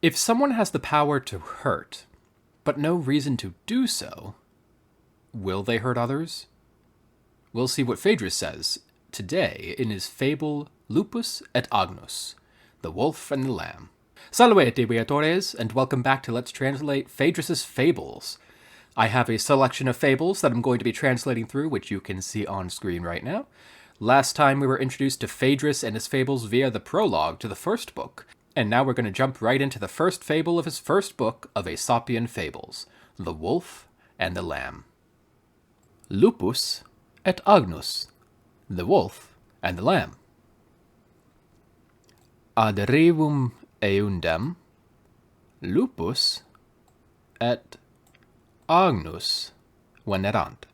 If someone has the power to hurt, but no reason to do so, will they hurt others? We'll see what Phaedrus says today in his fable Lupus et Agnus, the Wolf and the Lamb. Salve, deviatores, and welcome back to Let's Translate Phaedrus' Fables. I have a selection of fables that I'm going to be translating through, which you can see on screen right now. Last time we were introduced to Phaedrus and his fables via the prologue to the first book, and now we're going to jump right into the first fable of his first book of Aesopian Fables, The Wolf and the Lamb. Lupus et Agnus, the Wolf and the Lamb. Ad revum eundem, lupus et agnus venerant.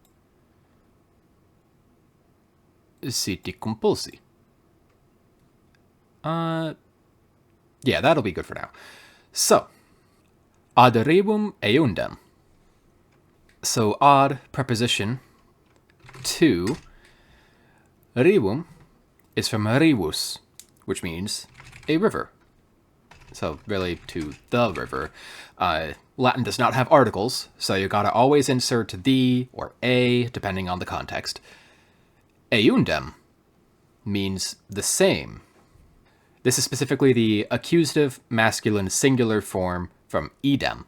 Siti compulsi. Yeah, that'll be good for now. So, ad revum eundem. So, ad preposition to. Revum is from rivus, which means a river. So, really, to the river. Latin does not have articles, so you gotta always insert the or a, depending on the context. Eundem means the same. This is specifically the accusative masculine singular form from idem.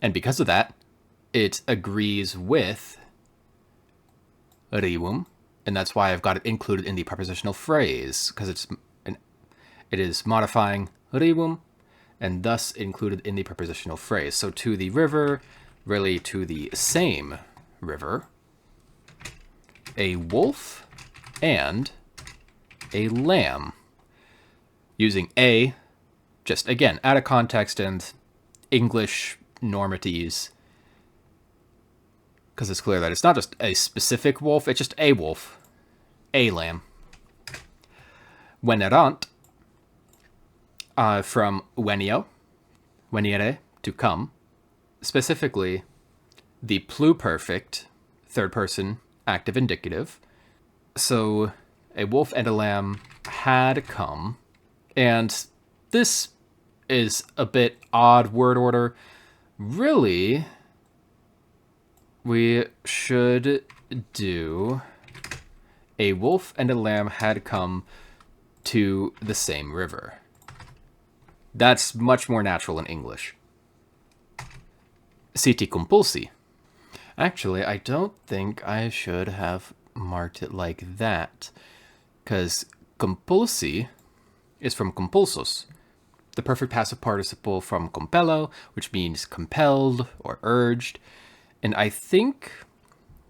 And because of that, it agrees with rivum, and that's why I've got it included in the prepositional phrase, because it is modifying rivum, and thus included in the prepositional phrase. So to the river, really to the same river, a wolf and a lamb. Using a, just again, out of context and English normities, because it's clear that it's not just a specific wolf, it's just a wolf, a lamb. Venerant, from venio, venire, to come, specifically the pluperfect, third person, active indicative. So a wolf and a lamb had come, and this is a bit odd word order. Really, we should do a wolf and a lamb had come to the same river. That's much more natural in English. Siti compulsi. Actually, I don't think I should have marked it like that, because compulsi is from compulsus, the perfect passive participle from compello, which means compelled or urged. And I think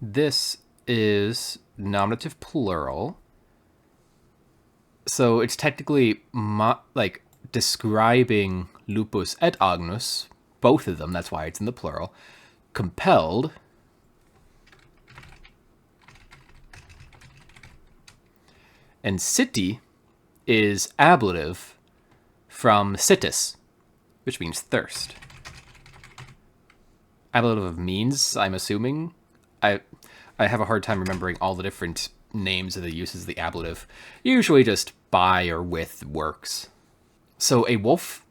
this is nominative plural. So it's technically like describing lupus et agnus, both of them, that's why it's in the plural, compelled. And siti is ablative from situs, which means thirst. Ablative of means, I'm assuming. I have a hard time remembering all the different names of the uses of the ablative. Usually just by or with works. So a wolf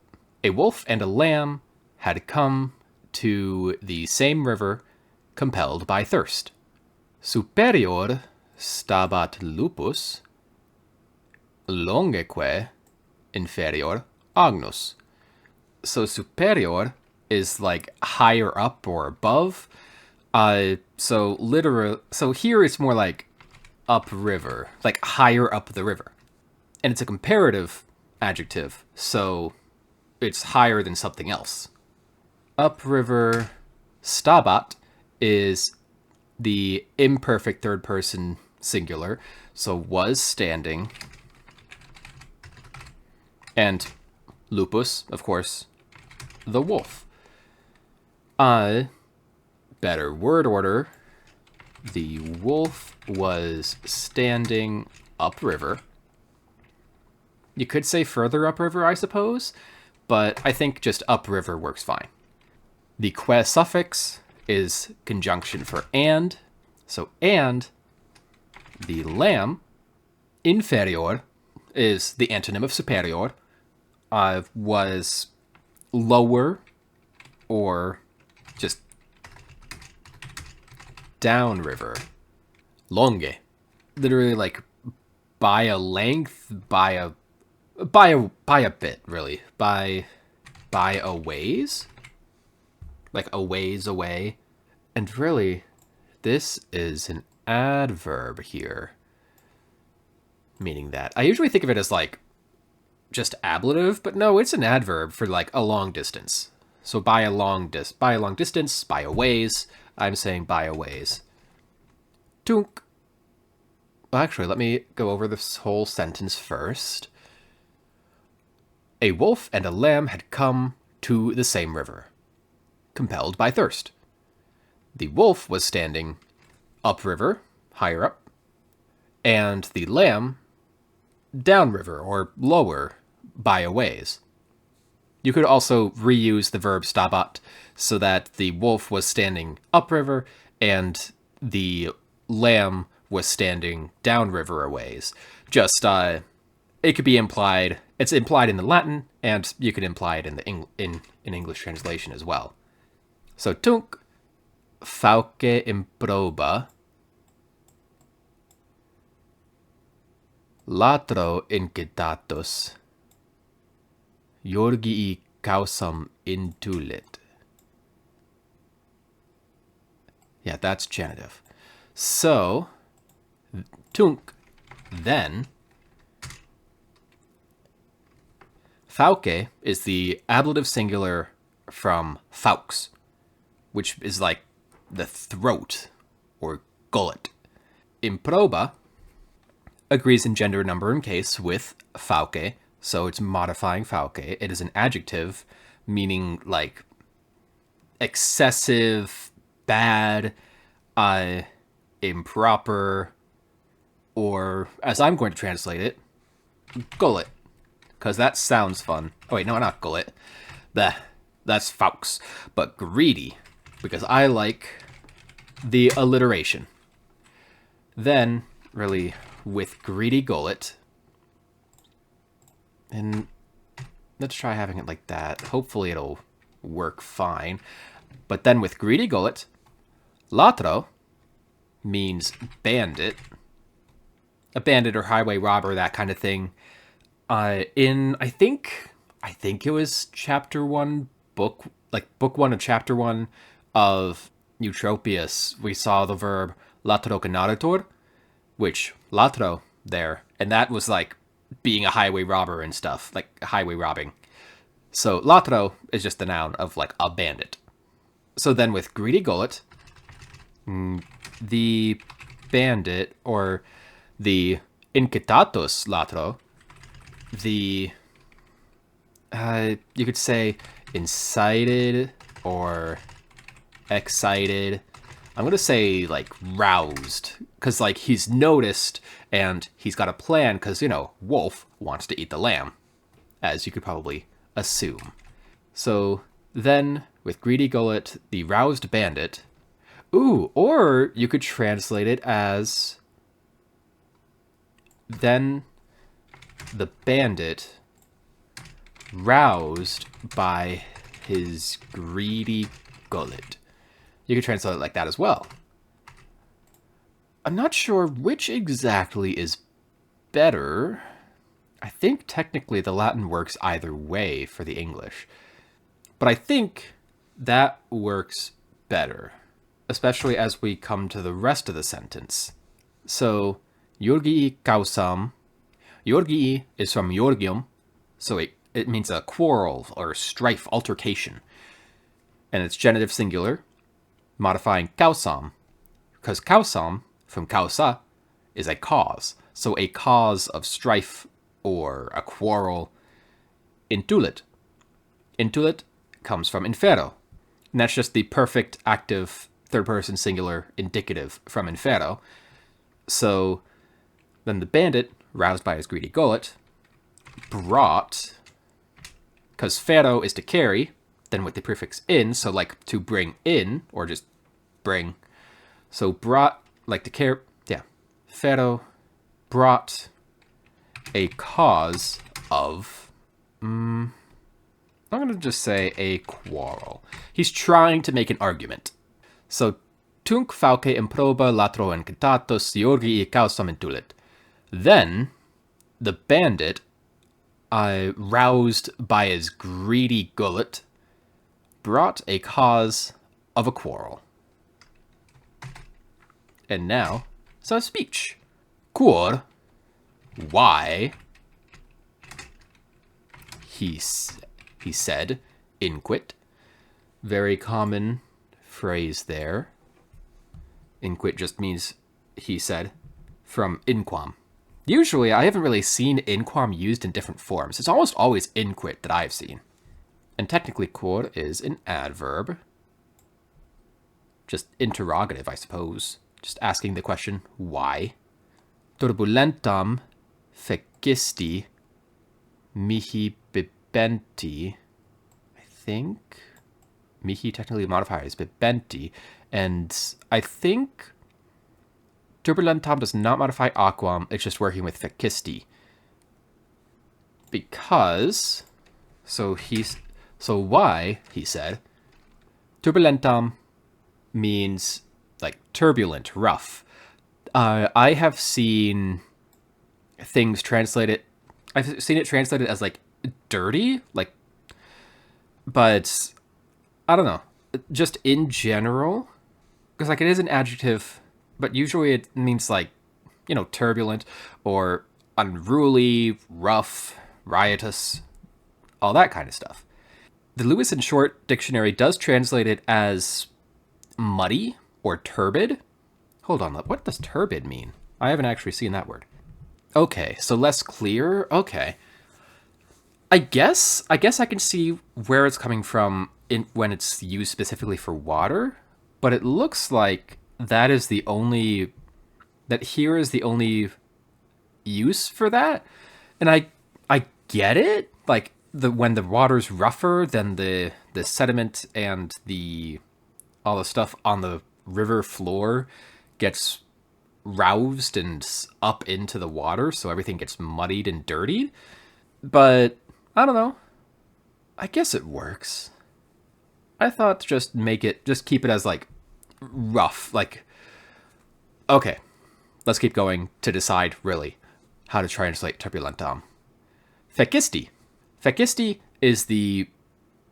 and a lamb had come to the same river, compelled by thirst. Superior stabat lupus, longeque inferior agnus. So superior is like higher up or above. So here it's more like upriver, like higher up the river. And it's a comparative adjective, so it's higher than something else. Upriver stabat is the imperfect third person singular, so was standing. And lupus, of course, the wolf. Better word order. The wolf was standing upriver. You could say further upriver, I suppose, but I think just upriver works fine. The que suffix is conjunction for and. So and, the lamb, inferior, is the antonym of superior. was lower or just downriver. Longe. Literally like by a length, by a bit, really. By a ways? Like a ways away. And really, this is an adverb here. Meaning that. I usually think of it as like just ablative, but no, it's an adverb for like a long distance. So by a long distance, by a ways, I'm saying by a ways. Tunk. Well, actually, let me go over this whole sentence first. A wolf and a lamb had come to the same river, compelled by thirst. The wolf was standing upriver, higher up, and the lamb downriver, or lower, by a ways. You could also reuse the verb stabat so that the wolf was standing upriver and the lamb was standing downriver a ways. Just, it could be implied. It's implied in the Latin, and you could imply it in the in English translation as well. So, tunc fauce improba, latro incitatus, Georgii causam intulit. Yeah, that's genitive. So, tunc, then, fauce is the ablative singular from faux, which is like the throat or gullet. Improba agrees in gender, number, and case with fauce, so it's modifying fauce. It is an adjective meaning like excessive, bad, improper, or as I'm going to translate it, gullet, because that sounds fun. Oh wait, no, not gullet. That's faux, but greedy, because I like the alliteration. Then, really, with greedy gullet, and let's try having it like that. Hopefully it'll work fine. But then with greedy gullet, latro means bandit. A bandit or highway robber, that kind of thing. In, I think it was chapter 1, book 1 of chapter 1 of Eutropius, we saw the verb latrocinaritor, which latro there, and that was like being a highway robber and stuff, like highway robbing. So latro is just the noun of like a bandit. So then with greedy gullet, the bandit or the incitatus latro, the you could say incited or excited. I'm gonna say like roused, because like he's noticed and he's got a plan, because, you know, wolf wants to eat the lamb, as you could probably assume. So then with greedy gullet, the roused bandit. Ooh, or you could translate it as then the bandit roused by his greedy gullet. You could translate it like that as well. I'm not sure which exactly is better. I think technically the Latin works either way for the English. But I think that works better, especially as we come to the rest of the sentence. So, Georgii causam. Georgii is from Georgium, so it means a quarrel or strife, altercation. And it's genitive singular, modifying causam, because causam, from causa, is a cause. So a cause of strife or a quarrel. Intulit. Intulit comes from infero, and that's just the perfect active third-person singular indicative from infero. So then the bandit, roused by his greedy gullet, brought, because fero is to carry, then with the prefix in, so like to bring in, or just bring. So brought, like to carry, yeah. Fero brought a cause of I'm going to just say a quarrel. He's trying to make an argument. So, tunc fauce improba latro encitatos Georgii causam intulit. Then, the bandit, roused by his greedy gullet, brought a cause of a quarrel. And now, some speech. Quor, why, he said, inquit. Very common phrase there. Inquit just means he said, from inquam. Usually, I haven't really seen inquam used in different forms. It's almost always inquit that I've seen. And technically, quor is an adverb. Just interrogative, I suppose. Just asking the question, why? Turbulentam fecisti mihi bibenti. I think mihi technically modifier is bibenti. And I think turbulentam does not modify aquam. It's just working with fecisti. Because, so why, he said, turbulentam means like turbulent, rough. I have seen things translated. I've seen it translated as like dirty, like, but I don't know. Just in general, because like it is an adjective, but usually it means like, you know, turbulent or unruly, rough, riotous, all that kind of stuff. The Lewis and Short dictionary does translate it as muddy or turbid. Hold on, what does turbid mean? I haven't actually seen that word. Okay, so less clear? Okay. I guess I can see where it's coming from when it's used specifically for water, but it looks like that is the only use for that. And I get it. Like when the water's rougher, then the sediment and all the stuff on the river floor gets roused and up into the water, so everything gets muddied and dirtied. But I don't know. I guess it works. I thought just keep it as like rough. Like, okay, let's keep going to decide really how to translate turbulentam. Fecisti. Fecisti is the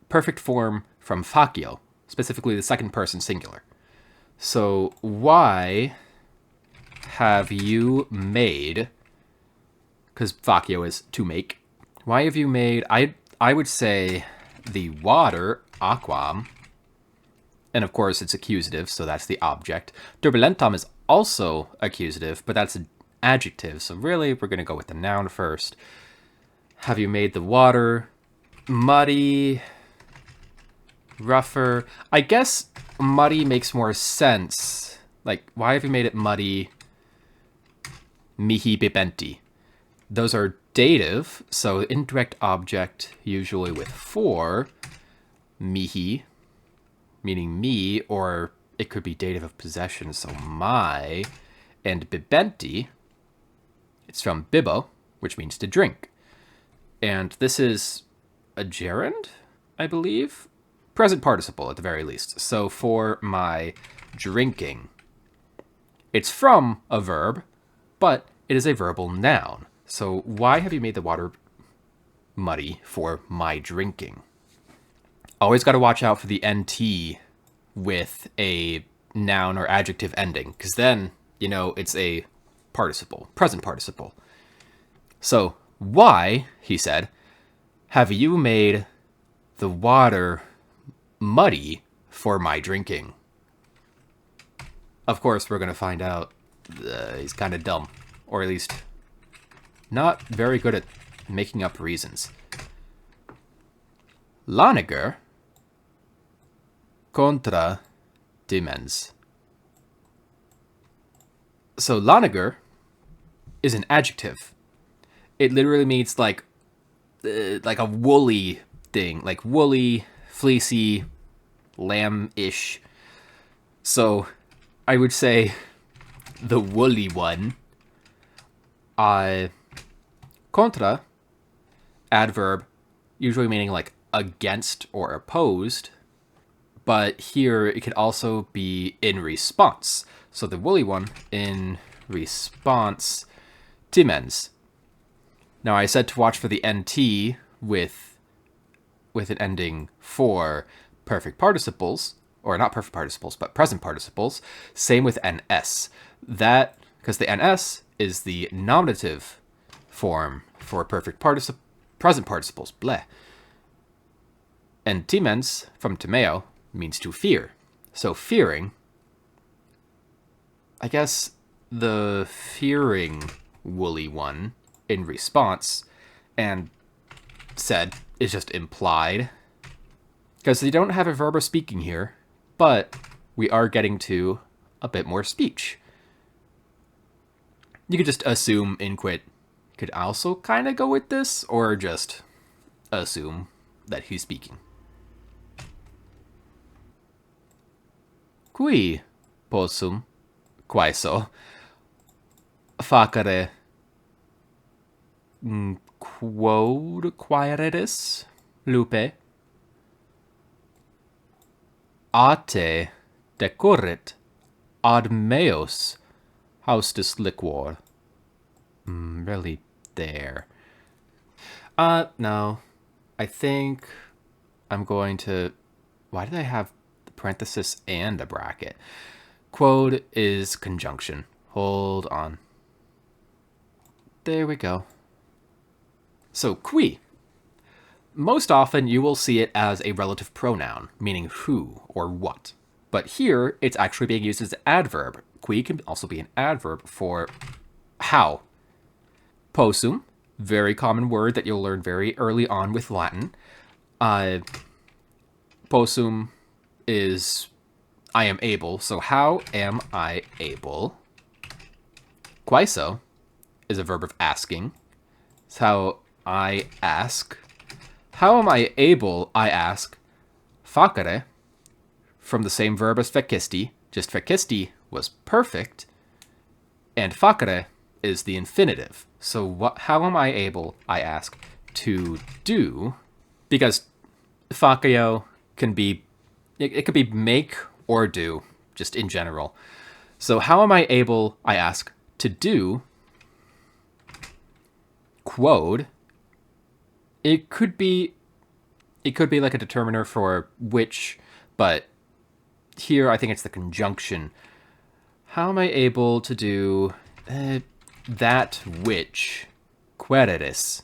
perfect form from facio, specifically the second person singular. So why have you made, because facio is to make, why have you made, I would say the water, aquam, and of course it's accusative, so that's the object. Turbulentam is also accusative, but that's an adjective, so really we're going to go with the noun first. Have you made the water muddy, rougher? I guess muddy makes more sense. Like, why have you made it muddy? Mihi bibenti. Those are dative, so indirect object, usually with for. Mihi, meaning me, or it could be dative of possession, so my. And bibenti, it's from bibo, which means to drink. And this is a gerund, I believe? Present participle, at the very least. So for my drinking, it's from a verb, but it is a verbal noun. So why have you made the water muddy for my drinking? Always got to watch out for the NT with a noun or adjective ending, because then, you know, it's a participle, present participle. So, why, he said, have you made the water muddy for my drinking? Of course, we're going to find out he's kind of dumb, or at least not very good at making up reasons. Laniger contra dimens. So laniger is an adjective. It literally means like a woolly thing, like woolly, fleecy, lamb-ish. So I would say the woolly one. Contra, adverb, usually meaning like against or opposed, but here it could also be in response. So the woolly one, in response, timens. Now I said to watch for the NT with an ending for perfect participles, or not perfect participles, but present participles. Same with NS. That, because the NS is the nominative form for perfect present participles. Bleh. And timens, from timeo, means to fear. So fearing, I guess the fearing woolly one in response, and said is just implied, because they don't have a verb of speaking here, but we are getting to a bit more speech. You could just assume inquit could also kind of go with this, or just assume that he's speaking. Qui possum quaeso facere quod quaeredis lupe ate decurrit ad meos haustus liquor. Really there. No. I think I'm going to... Why did I have the parenthesis and a bracket? Quod is conjunction. Hold on. There we go. So, qui. Most often you will see it as a relative pronoun, meaning who or what. But here, it's actually being used as an adverb. Qui can also be an adverb for how. Possum, very common word that you'll learn very early on with Latin. Possum is I am able, so how am I able? Quaeso is a verb of asking. It's how I ask. How am I able, I ask. Facere, from the same verb as fecisti, just fecisti was perfect, and facere is the infinitive. So how am I able, I ask, to do? Because faceo can be, it could be make or do, just in general. So how am I able, I ask, to do? Quod. It could be like a determiner for which, but here I think it's the conjunction. How am I able to do that which quereris,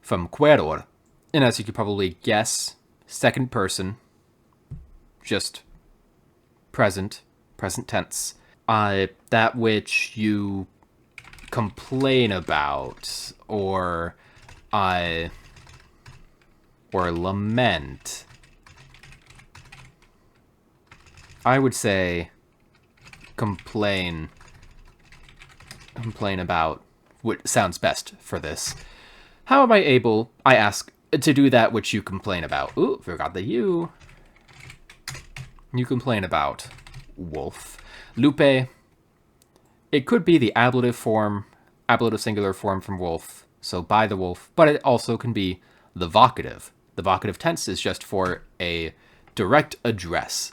from queror, and as you could probably guess, second person, just present tense. That which you complain about, or lament. I would say complain about what sounds best for this. How am I able, I ask, to do that which you complain about? Ooh, forgot the you. You complain about. Wolf. Lupe. It could be the ablative singular form from wolf, so by the wolf, but it also can be the vocative. The vocative tense is just for a direct address.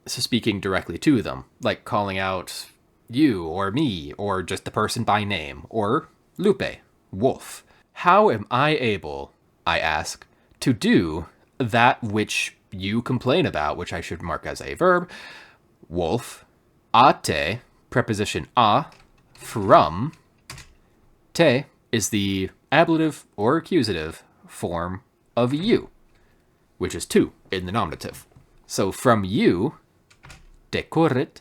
So speaking directly to them, like calling out you or me, or just the person by name, or lupe, wolf. How am I able, I ask, to do that which you complain about, which I should mark as a verb? Wolf. Ate, preposition a, from. Te is the ablative or accusative form of you, which is to in the nominative. So from you, decurrit.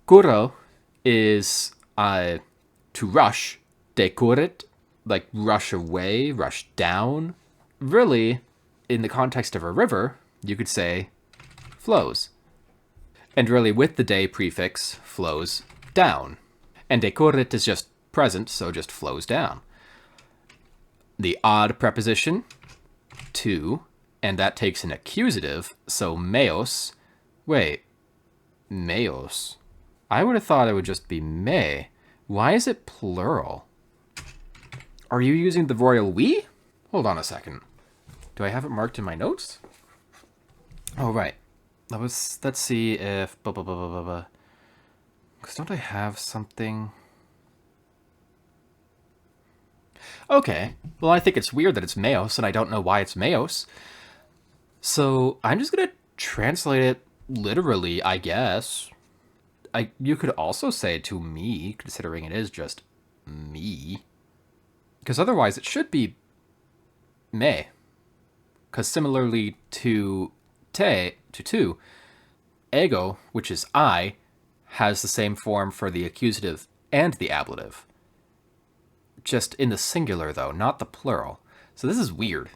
Curro is to rush. Decurrit, like rush away, rush down. Really, in the context of a river, you could say flows. And really, with the de prefix, flows down. And decurrit is just present, so just flows down. The ad preposition, to, and that takes an accusative, so meos. Wait, meos. I would have thought it would just be me. Why is it plural? Are you using the royal we? Hold on a second. Do I have it marked in my notes? Oh, right. Let's see if... Because don't I have something... Okay. Well, I think it's weird that it's Meos, and I don't know why it's Meos. So I'm just going to translate it literally, I guess. You could also say to me, considering it is just me. Because otherwise it should be me. Because similarly to to, ego, which is I, has the same form for the accusative and the ablative. Just in the singular, though, not the plural. So this is weird.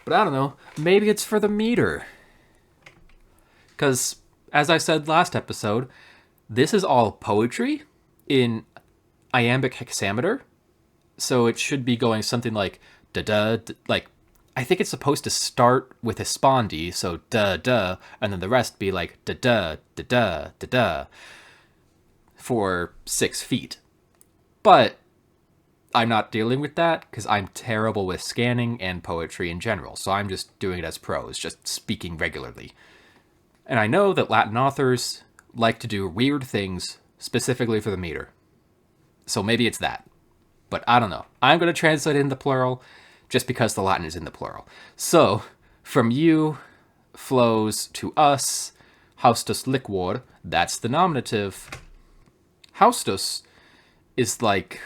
But I don't know. Maybe it's for the meter. Because, as I said last episode, this is all poetry in iambic hexameter. So it should be going something like da-da, like, I think it's supposed to start with a spondy, so da-da, and then the rest be like da-da, da-da, da-da, for 6 feet. But I'm not dealing with that, because I'm terrible with scanning and poetry in general, so I'm just doing it as prose, just speaking regularly. And I know that Latin authors like to do weird things specifically for the meter. So maybe it's that. But I don't know. I'm going to translate it in the plural, just because the Latin is in the plural. So, from you flows to us, haustus liquor, that's the nominative. Haustus is like,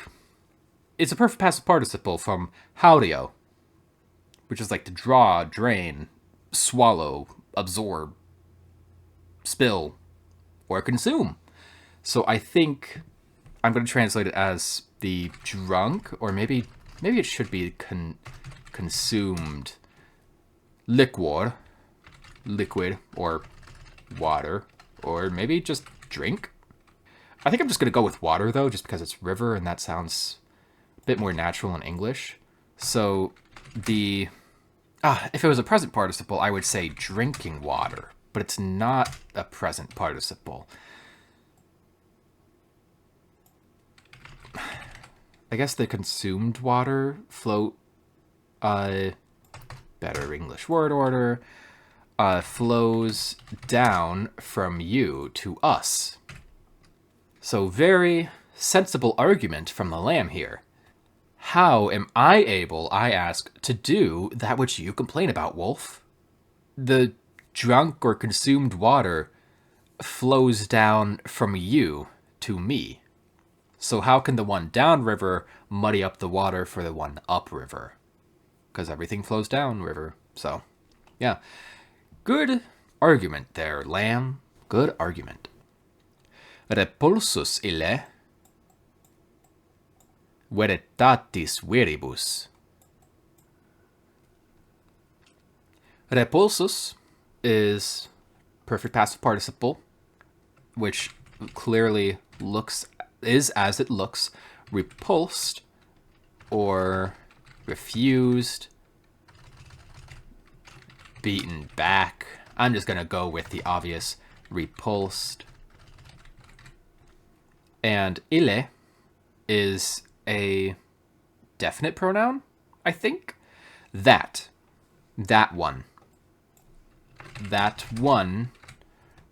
it's a perfect passive participle from haudio, which is like to draw, drain, swallow, absorb, spill, or consume. So I think I'm going to translate it as the drunk, or maybe it should be consumed liquid, or water, or maybe just drink. I think I'm just going to go with water, though, just because it's river, and that sounds a bit more natural in English. So if it was a present participle, I would say drinking water, but it's not a present participle. I guess the consumed water float, better English word order, flows down from you to us. So very sensible argument from the lamb here. How am I able, I ask, to do that which you complain about, wolf? The drunk or consumed water flows down from you to me. So how can the one downriver muddy up the water for the one upriver? Because everything flows downriver. So, yeah. Good argument there, lamb. Good argument. Repulsus ille veritatis veribus. Repulsus is perfect passive participle, which clearly is as it looks, repulsed or refused, beaten back. I'm just going to go with the obvious repulsed. And ille is a definite pronoun, I think. That one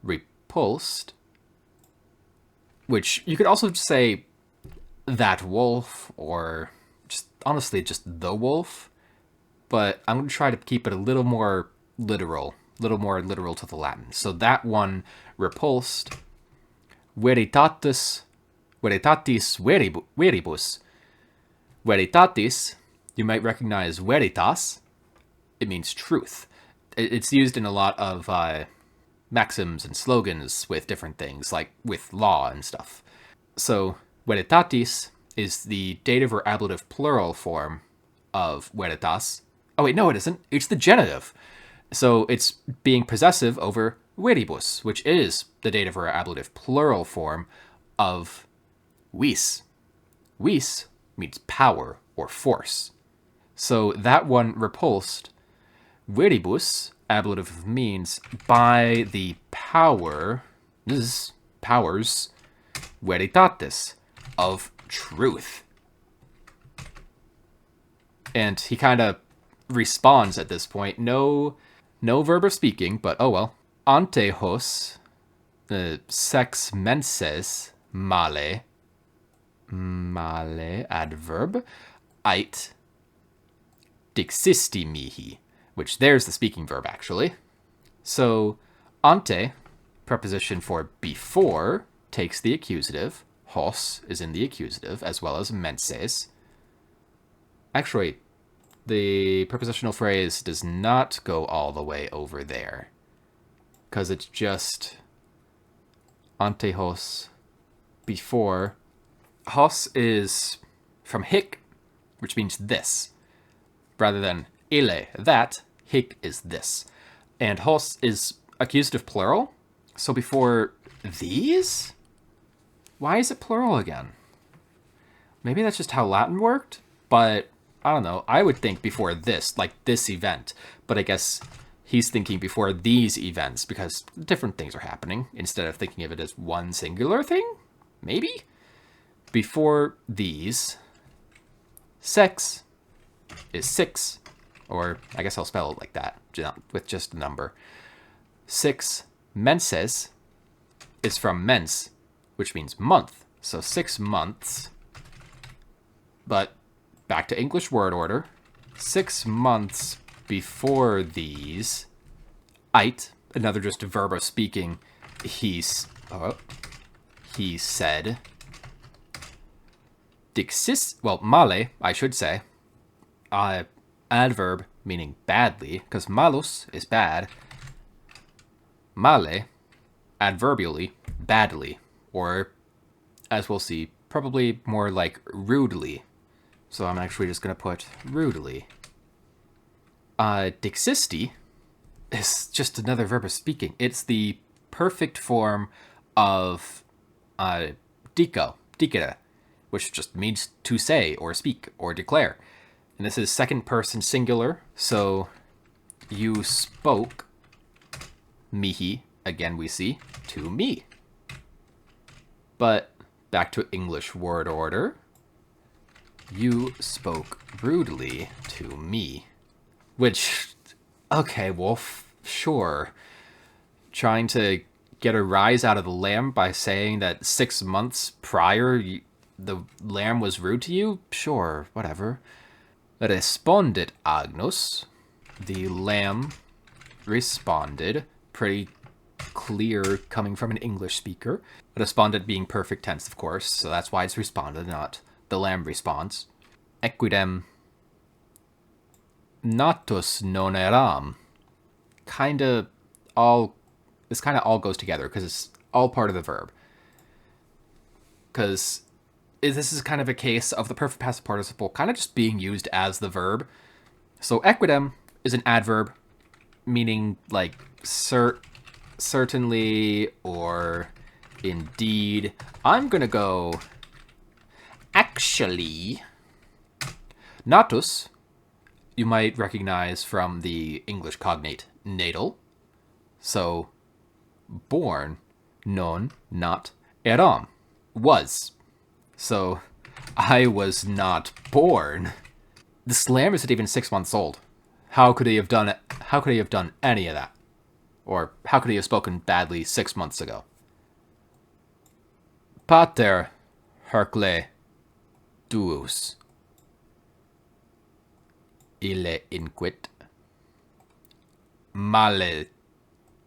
repulsed, which you could also just say that wolf, or just honestly just the wolf, but I'm going to try to keep it a little more literal to the Latin. So that one repulsed, veritatis veribus. Veritatis, you might recognize veritas. It means truth. It's used in a lot of maxims and slogans with different things, like with law and stuff. So veritatis is the dative or ablative plural form of veritas. Oh wait, no it isn't. It's the genitive. So it's being possessive over veribus, which is the dative or ablative plural form of vis. Vis means power or force. So that one repulsed, veribus, ablative means by the powers, veritatis, of truth. And he kind of responds at this point. No verb of speaking, but oh well. Ante hos sex menses male adverb ait dixisti mihi, which there's the speaking verb actually. So ante, preposition for before, takes the accusative. Hos is in the accusative, as well as menses. Actually, the prepositional phrase does not go all the way over there, because it's just ante hos, before. Hos is from hic, which means this, rather than ille, that. Hic is this. And hos is accusative plural, so before these? Why is it plural again? Maybe that's just how Latin worked, but I don't know. I would think before this, like this event, but I guess he's thinking before these events because different things are happening instead of thinking of it as one singular thing? Maybe? Before these, sex is 6, or I guess I'll spell it like that, with just a number. 6 menses is from mens, which means month. So 6 months. But back to English word order. 6 months before these. Ait, another just a verb of speaking. He said. Dixis, well, male, I should say. Adverb meaning badly, because malus is bad. Male, adverbially, badly, or, as we'll see, probably more like rudely. So I'm actually just going to put rudely. Dixisti is just another verb of speaking. It's the perfect form of dicere, which just means to say or speak or declare. And this is second person singular, so you spoke mihi, again we see, to me. But back to English word order. You spoke rudely to me. Which, okay, Wolf, sure. Trying to get a rise out of the lamb by saying that 6 months prior the lamb was rude to you? Sure, whatever. Respondit Agnus. The lamb responded. Pretty clear coming from an English speaker. Responded being perfect tense, of course, so that's why it's responded, not the lamb responds. Equidem natus non eram. This kind of all goes together because it's all part of the verb. Because this is kind of a case of the perfect passive participle kind of just being used as the verb. So equidem is an adverb meaning like certainly or indeed. I'm going to go actually. Natus, you might recognize from the English cognate natal. So born, non, not, eram, was. So I was not born. This lamb isn't even 6 months old. How could he have done it? How could he have done any of that? Or how could he have spoken badly 6 months ago? Pater Hercle duus. Ille inquit. Male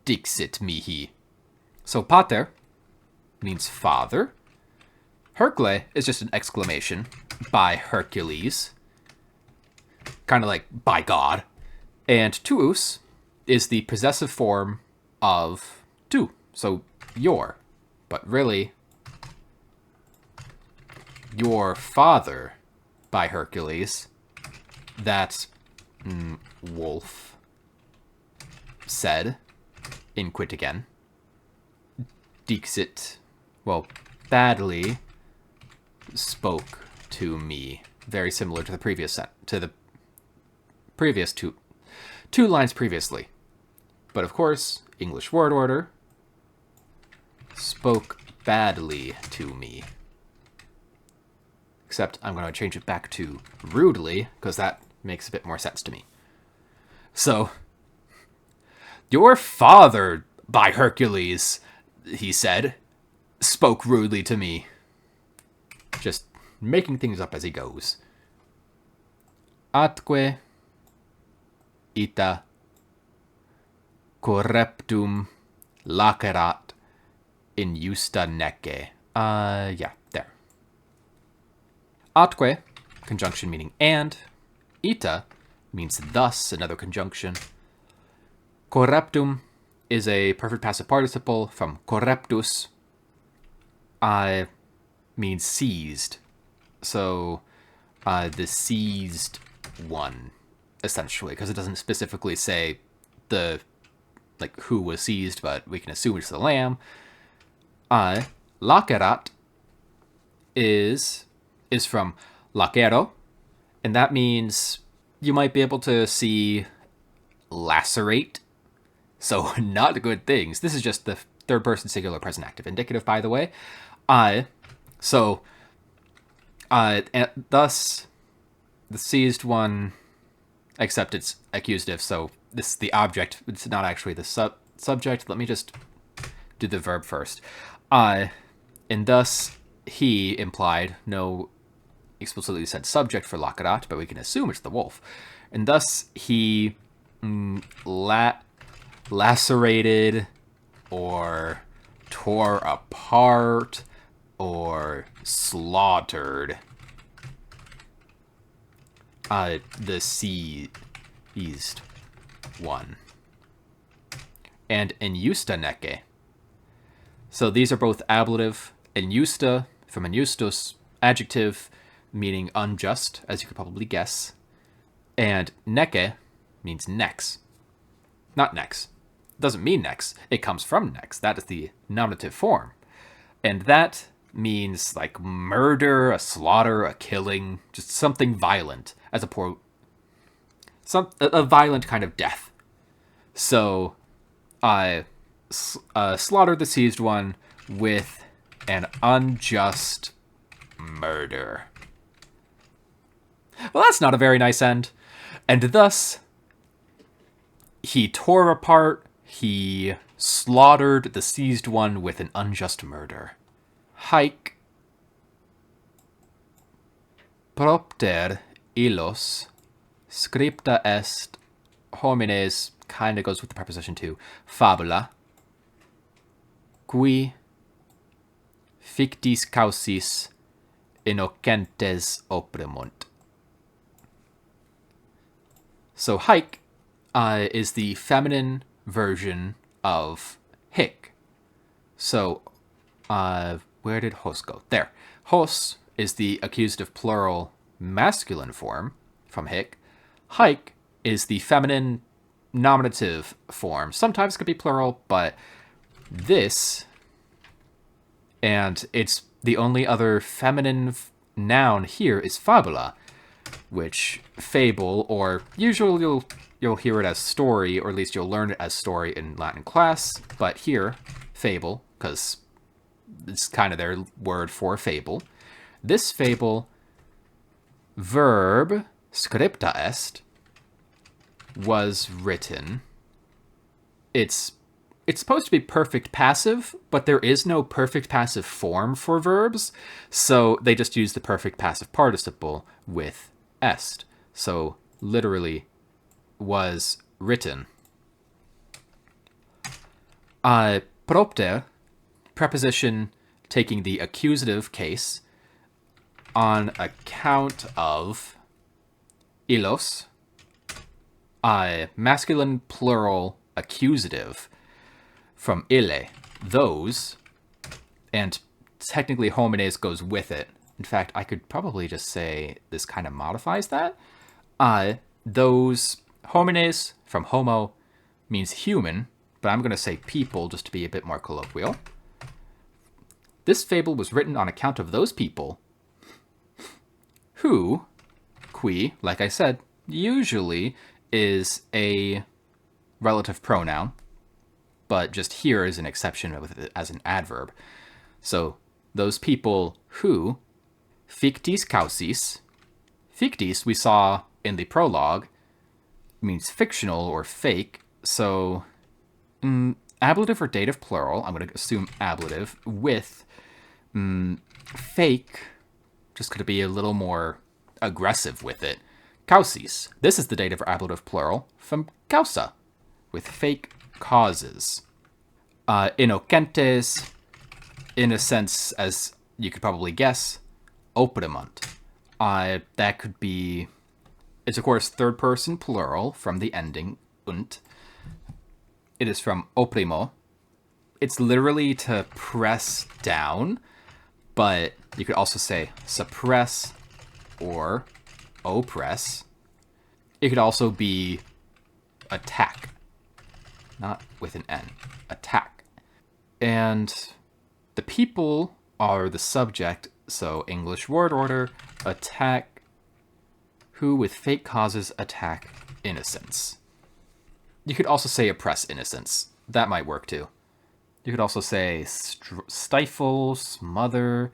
dixit mihi. So pater means father. Hercle is just an exclamation by Hercules. Kind of like by God. And tuus is the possessive form of tu. So your. But really, your father by Hercules. That Wolf said, inquit again. Dixit, well, badly spoke to me. Very similar to the previous two lines previously. But of course, English word order. Spoke badly to me. Except I'm going to change it back to rudely, because that makes a bit more sense to me. So, your father, by Hercules, he said, spoke rudely to me. Just making things up as he goes. Atque ita correptum lacerat in justa nece. Yeah, there. Atque, conjunction meaning and. Ita means thus, another conjunction. Correptum is a perfect passive participle from correptus. Means seized. So, the seized one, essentially, because it doesn't specifically say who was seized, but we can assume it's the lamb. Lacerat is from lacero, and that means you might be able to see lacerate. So, not good things. This is just the third person singular present active indicative, by the way. And thus, the seized one, except it's accusative, so this is the object. It's not actually the subject. Let me just do the verb first. And thus, he implied, no explicitly said subject for lacerat, but we can assume it's the wolf. And thus, he lacerated or tore apart or slaughtered the seized one. And injusta nece. So these are both ablative. Injusta, from injustus, adjective, meaning unjust, as you could probably guess. And nece means nex. Not nex. It doesn't mean nex. It comes from nex. That is the nominative form. And that means like murder, a slaughter, a killing, just something violent, as a violent kind of death. So, slaughter the seized one with an unjust murder. Well, that's not a very nice end. And thus, he tore apart, he slaughtered the seized one with an unjust murder. Haec propter illos scripta est homines, kind of goes with the preposition to, fabula, qui fictis causis innocentes opremunt. So haec is the feminine version of hic. So, where did hos go? There. Hos is the accusative plural masculine form from hic. Haec is the feminine nominative form. Sometimes it could be plural, but this, and it's the only other feminine noun here is fabula, which fable, or usually you'll hear it as story, or at least you'll learn it as story in Latin class, but here, fable, because it's kind of their word for fable. This fable, verb scripta est, was written. It's supposed to be perfect passive, but there is no perfect passive form for verbs, so they just use the perfect passive participle with est. So literally, was written. Propter, preposition taking the accusative case on account of illos, masculine plural accusative from ille, those, and technically homines goes with it. In fact, I could probably just say this kind of modifies that. Those homines from homo means human, but I'm going to say people just to be a bit more colloquial. This fable was written on account of those people who, qui, like I said, usually is a relative pronoun, but just here is an exception with it as an adverb. So those people who, fictis causis, fictis we saw in the prologue, means fictional or fake, so ablative or dative plural, I'm going to assume ablative, with fake, just going to be a little more aggressive with it. Causes. This is the dative or ablative plural from causa, with fake causes. Innocentes, in a sense, as you could probably guess, operamant. That could be, it's of course third person plural from the ending unt. It is from oprimo. It's literally to press down, but you could also say suppress or oppress. It could also be attack, not with an N, attack. And the people are the subject, so English word order, attack, who with fake causes attack innocents. You could also say oppress innocents. That might work too. You could also say stifle, smother,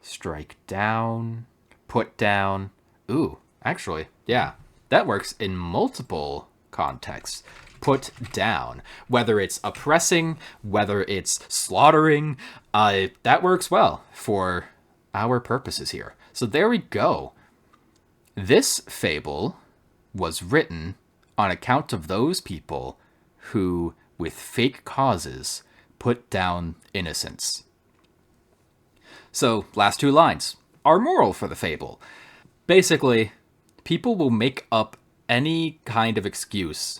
strike down, put down. Ooh, actually, yeah, that works in multiple contexts. Put down, whether it's oppressing, whether it's slaughtering, that works well for our purposes here. So there we go. This fable was written on account of those people who, with fake causes, put down innocents. So, last two lines. Our moral for the fable. Basically, people will make up any kind of excuse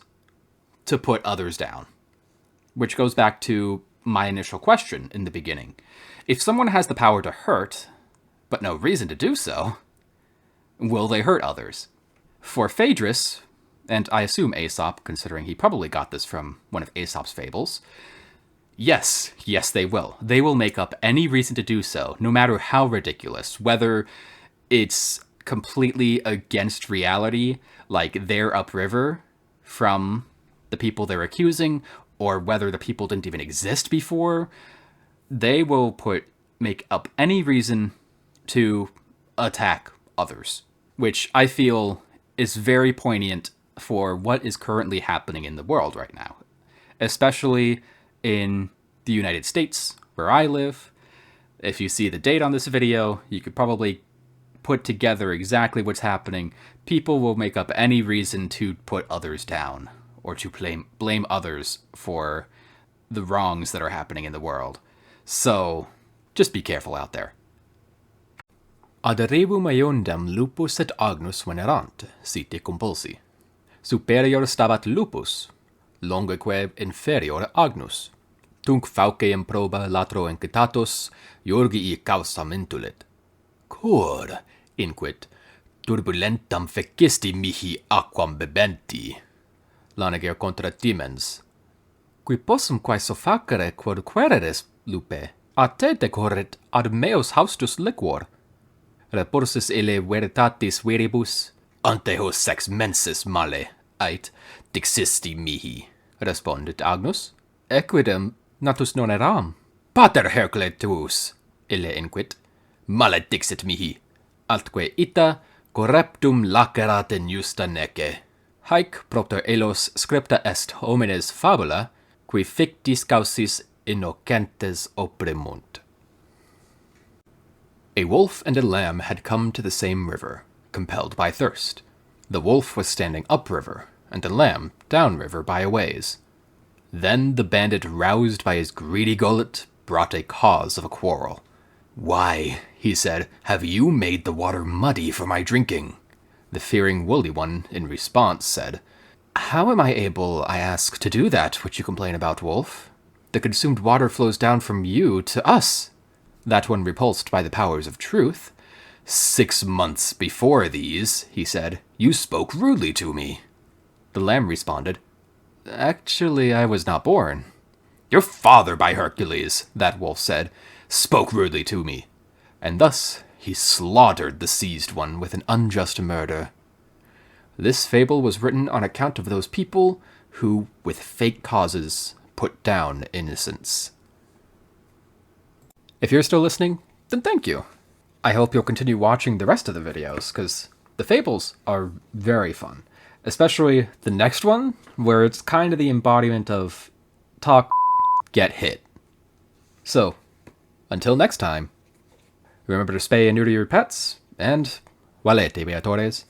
to put others down. Which goes back to my initial question in the beginning. If someone has the power to hurt, but no reason to do so, will they hurt others? For Phaedrus, and I assume Aesop, considering he probably got this from one of Aesop's fables, yes, they will. They will make up any reason to do so, no matter how ridiculous, whether it's completely against reality, like they're upriver from the people they're accusing, or whether the people didn't even exist before. They will make up any reason to attack others, which I feel is very poignant for what is currently happening in the world right now, especially in the United States, where I live. If you see the date on this video, you could probably put together exactly what's happening. People will make up any reason to put others down, or to blame others for the wrongs that are happening in the world. So, just be careful out there. Aderevum aiondam lupus et agnus venerant, site compulsi. Superior stabat lupus, longeque inferior agnus. Tunc fauceam proba latro incitatus, iurgii causa mintulit. Cor, inquit, turbulentam fecisti mihi aquam bebenti. Laneger contra timens. Qui possum quae suffacere quod quereres, lupe, a te decorret ad meos haustus liquor. Repursus ille veritatis veribus, antehos sex mensis male, ait, dixisti mihi. Respondit Agnus, equidem natus non eram. Pater Hercle tuus, ille inquit, maledixit mihi, altque ita correptum lacerat in justa nece. Haec propter elos scripta est homines fabula, qui fictis causis innocentes opprimunt. A wolf and a lamb had come to the same river, compelled by thirst. The wolf was standing upriver, and the lamb downriver by a ways. Then the bandit, roused by his greedy gullet, brought a cause of a quarrel. "Why," he said, "have you made the water muddy for my drinking?" The fearing woolly one, in response, said, "How am I able, I ask, to do that which you complain about, wolf? The consumed water flows down from you to us." That one repulsed by the powers of truth. "6 months before these," he said, "you spoke rudely to me." The lamb responded, "Actually, I was not born." "Your father, by Hercules," that wolf said, "spoke rudely to me." And thus he slaughtered the seized one with an unjust murder. This fable was written on account of those people who, with fake causes, put down innocents. If you're still listening, then thank you. I hope you'll continue watching the rest of the videos, because the fables are very fun. Especially the next one, where it's kind of the embodiment of talk, get hit. So, until next time, remember to spay and neuter your pets, and valete, beatores.